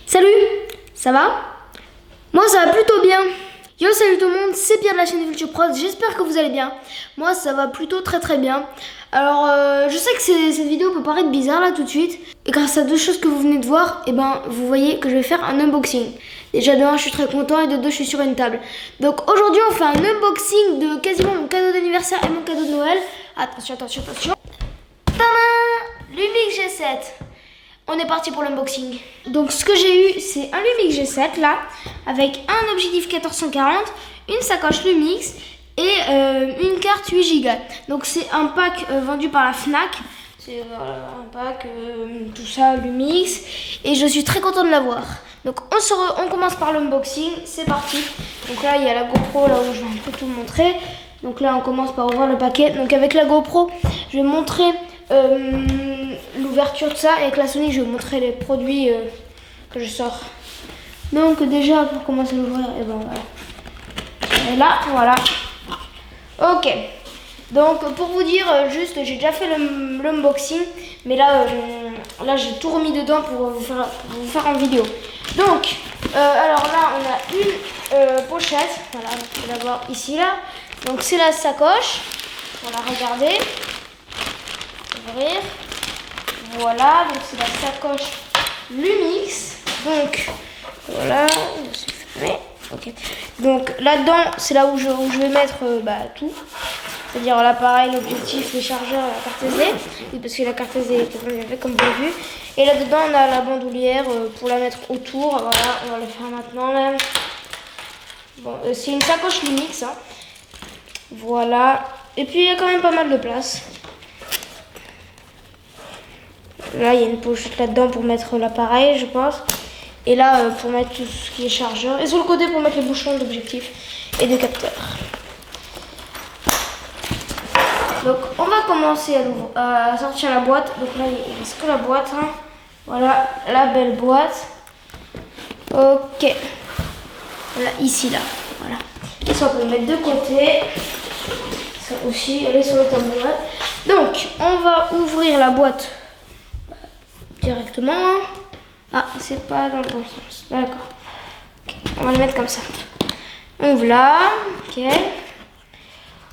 Salut, ça va? Moi ça va plutôt bien. Yo, salut tout le monde, c'est Pierre de la chaîne Vulture Pros, j'espère que vous allez bien. Moi ça va plutôt très bien. Alors je sais que cette vidéo peut paraître bizarre là tout de suite. Et grâce à deux choses que vous venez de voir, et ben vous voyez que je vais faire un unboxing. Déjà de 1 je suis très content et de 2 je suis sur une table. Donc aujourd'hui on fait un unboxing de quasiment mon cadeau d'anniversaire et mon cadeau de Noël. Attention. Tadam! Lumix G7. On est parti pour l'unboxing. Donc ce que j'ai eu, c'est un Lumix G7 là, avec un objectif 1440, une sacoche Lumix et une carte 8 Go. Donc c'est un pack vendu par la Fnac. C'est un pack, tout ça, Lumix. Et je suis très content de l'avoir. Donc on commence par l'unboxing, c'est parti. Donc là il y a la GoPro, là où je vais un peu tout montrer. Donc là on commence par ouvrir le paquet. Donc avec la GoPro, je vais montrer l'ouverture de ça, et avec la Sony je vais vous montrer les produits que je sors. Donc déjà pour commencer à l'ouvrir, et ben voilà. Et là voilà. Ok. Donc pour vous dire juste, j'ai déjà fait l'unboxing, mais là j'ai tout remis dedans pour vous faire en vidéo. Donc alors là on a une pochette. Voilà, on peut la voir ici là. Donc c'est la sacoche. Voilà, regardez. Ouvrir. Voilà, donc c'est la sacoche Lumix. Donc voilà, c'est fermé. Ok. Donc là-dedans, c'est là où je vais mettre tout. C'est-à-dire l'appareil, l'objectif, les chargeurs, la carte SD. Oui, parce que la carte SD est bien faite comme vous avez vu. Et là-dedans, on a la bandoulière pour la mettre autour. Voilà, on va le faire maintenant là. Bon, c'est une sacoche Lumix. Hein. Voilà. Et puis il y a quand même pas mal de place. Là, il y a une pochette là-dedans pour mettre l'appareil, je pense. Et là, pour mettre tout ce qui est chargeur. Et sur le côté, pour mettre les bouchons d'objectifs et des capteurs. Donc, on va commencer à sortir la boîte. Donc là, il ne reste que la boîte. Hein. Voilà, la belle boîte. Ok. Voilà, ici, là. Voilà. Et ça, on peut le mettre de côté. Ça aussi, elle est sur le tabouret. Donc, on va ouvrir la boîte directement. Ah, c'est pas dans le bon sens. D'accord. Okay. On va le mettre comme ça. On ouvre là. Ok.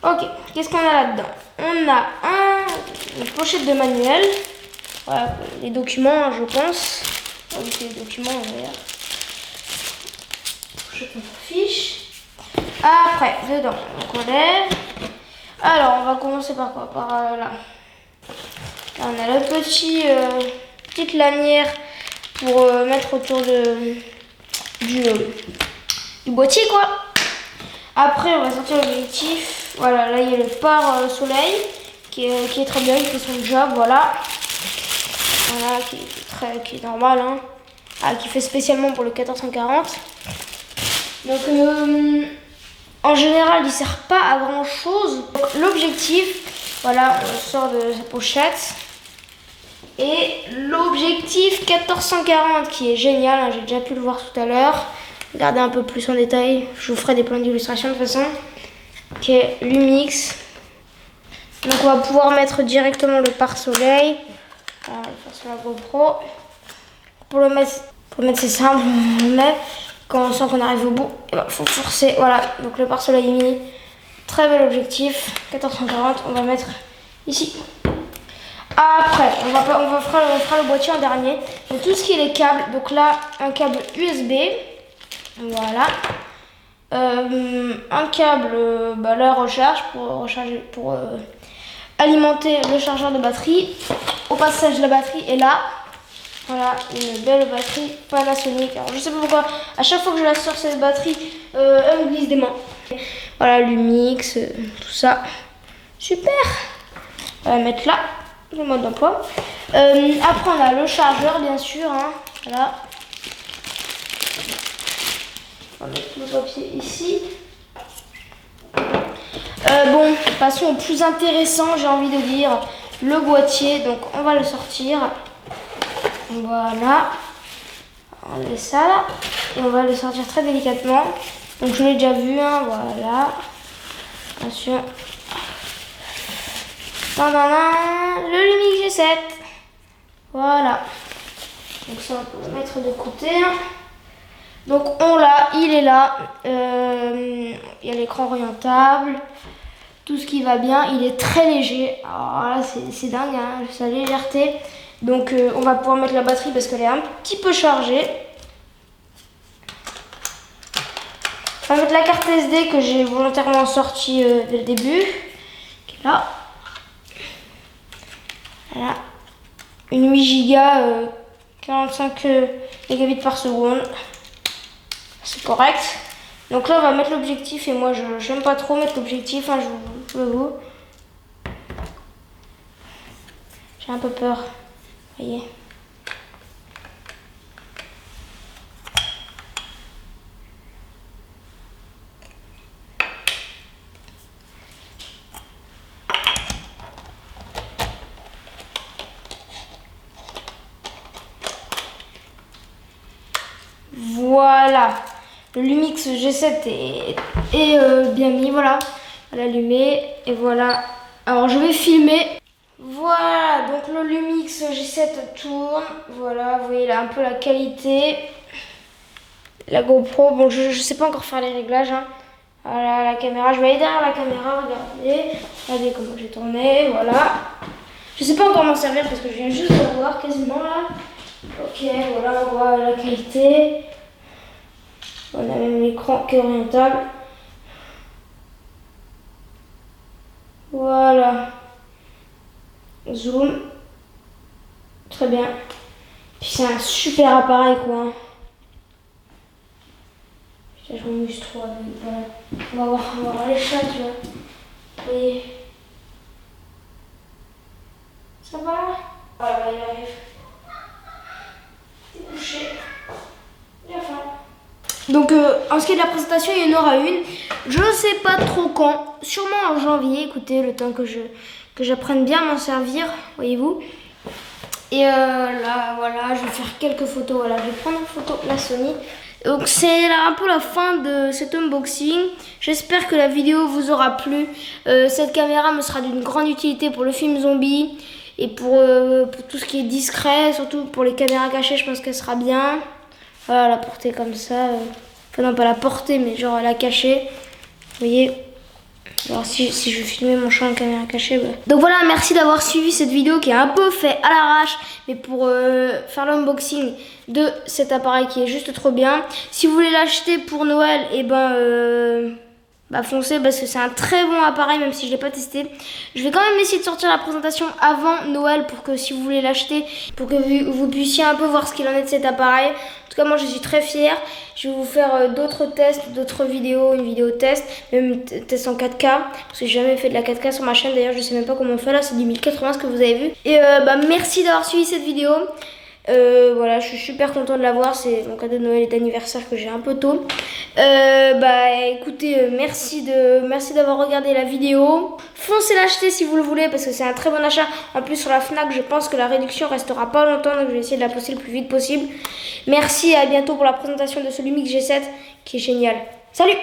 Ok. Qu'est-ce qu'on a là-dedans? On a une pochette de manuel. Voilà, les documents, je pense. Oui, c'est les documents, d'ailleurs. Pochette de fiche. Après, dedans, donc on lève. Alors, on va commencer par quoi? Par là. Là, on a la petite lanière pour mettre autour du boîtier, quoi. Après, on va sortir l'objectif. Voilà, là, il y a le pare-soleil qui est très bien, il fait son job, voilà. Voilà, qui est normal, hein. Ah, qui fait spécialement pour le 1440. Donc, en général, il ne sert pas à grand chose. L'objectif, voilà, on sort de sa pochette. Et l'objectif 1440 qui est génial, hein, j'ai déjà pu le voir tout à l'heure. Regardez un peu plus en détail, je vous ferai des plans d'illustration de toute façon. Qui est Lumix. Donc on va pouvoir mettre directement le pare-soleil. Voilà, le pare-soleil GoPro. Pour le mettre c'est simple, on le met. Quand on sent qu'on arrive au bout, il faut forcer. Voilà, donc le pare-soleil est mis. Très bel objectif, 1440, on va mettre ici. Après, on fera le boîtier en dernier. Donc tout ce qui est les câbles, donc là, un câble USB. Voilà. Un câble, la recharge pour alimenter le chargeur de batterie. Au passage, la batterie est là. Voilà, une belle batterie Panasonic. Alors je sais pas pourquoi, à chaque fois que je la sors cette batterie, elle me glisse des mains. Voilà, Lumix, tout ça. Super. On va mettre là, le mode d'emploi. Après on a le chargeur bien sûr. Hein. Voilà. On va mettre le papier ici. Bon, passons au plus intéressant, j'ai envie de dire, le boîtier. Donc on va le sortir. Voilà, on met ça là et on va le sortir très délicatement. Donc je l'ai déjà vu, hein, voilà. Attention. Le Lumix G7. Voilà. Donc ça, on peut le mettre de côté. Donc on l'a, il est là. Il y a l'écran orientable. Tout ce qui va bien. Il est très léger. Alors là, c'est dingue, hein, sa légèreté. Donc on va pouvoir mettre la batterie parce qu'elle est un petit peu chargée. On va mettre la carte SD que j'ai volontairement sortie dès le début. Qui est là. Voilà. Une 8 Go, 45 mégabits par seconde. C'est correct. Donc là, on va mettre l'objectif. Et moi, je n'aime pas trop mettre l'objectif, hein, je vous l'avoue. J'ai un peu peur. Vous voyez. Voilà. Le Lumix G7 est bien mis. Voilà. À l'allumer. Et voilà. Alors, je vais filmer. Voilà, donc le Lumix G7 tourne. Voilà, vous voyez là un peu la qualité. La GoPro, bon, je sais pas encore faire les réglages. Hein. Voilà, la caméra, je vais aller derrière la caméra, regardez comment j'ai tourné, voilà. Je sais pas encore m'en servir parce que je viens juste de le voir quasiment là. Ok, voilà, on voit la qualité. On a même l'écran qui est orientable. Voilà. Zoom. Très bien. Puis c'est un super appareil quoi. Putain, je m'amuse trop avec. On va voir les chats, tu vois. Vous voyez. Ça va? Ah bah il arrive. T'es couché. J'ai faim. Donc en ce qui est de la présentation, il y en aura une. Je ne sais pas trop quand. Sûrement en janvier. Écoutez, le temps que j'apprenne bien à m'en servir, voyez-vous. Et là, voilà, je vais faire quelques photos. Voilà, je vais prendre une photo la Sony. Donc c'est là un peu la fin de cet unboxing. J'espère que la vidéo vous aura plu. Cette caméra me sera d'une grande utilité pour le film zombie et pour tout ce qui est discret, surtout pour les caméras cachées. Je pense qu'elle sera bien. Voilà, la porter comme ça. Enfin non, pas la porter, mais genre la cacher. Vous voyez. Alors si je filmais mon chat en caméra cachée, bah. Donc voilà, merci d'avoir suivi cette vidéo qui est un peu fait à l'arrache, mais pour faire l'unboxing de cet appareil qui est juste trop bien. Si vous voulez l'acheter pour Noël, et bah foncez parce que c'est un très bon appareil même si je l'ai pas testé. Je vais quand même essayer de sortir la présentation avant Noël pour que si vous voulez l'acheter, pour que vous puissiez un peu voir ce qu'il en est de cet appareil. En tout cas moi je suis très fière. Je vais vous faire d'autres tests, d'autres vidéos, une vidéo test, même test en 4K parce que j'ai jamais fait de la 4K sur ma chaîne. D'ailleurs je sais même pas comment on fait là, c'est du 1080 ce que vous avez vu. Et merci d'avoir suivi cette vidéo. Voilà, je suis super contente de l'avoir. C'est mon cadeau de Noël et d'anniversaire que j'ai un peu tôt. Écoutez, merci d'avoir regardé la vidéo. Foncez l'acheter si vous le voulez parce que c'est un très bon achat. En plus sur la Fnac, je pense que la réduction restera pas longtemps, donc je vais essayer de la poster le plus vite possible. Merci et à bientôt pour la présentation de ce Lumix G7 qui est génial. Salut!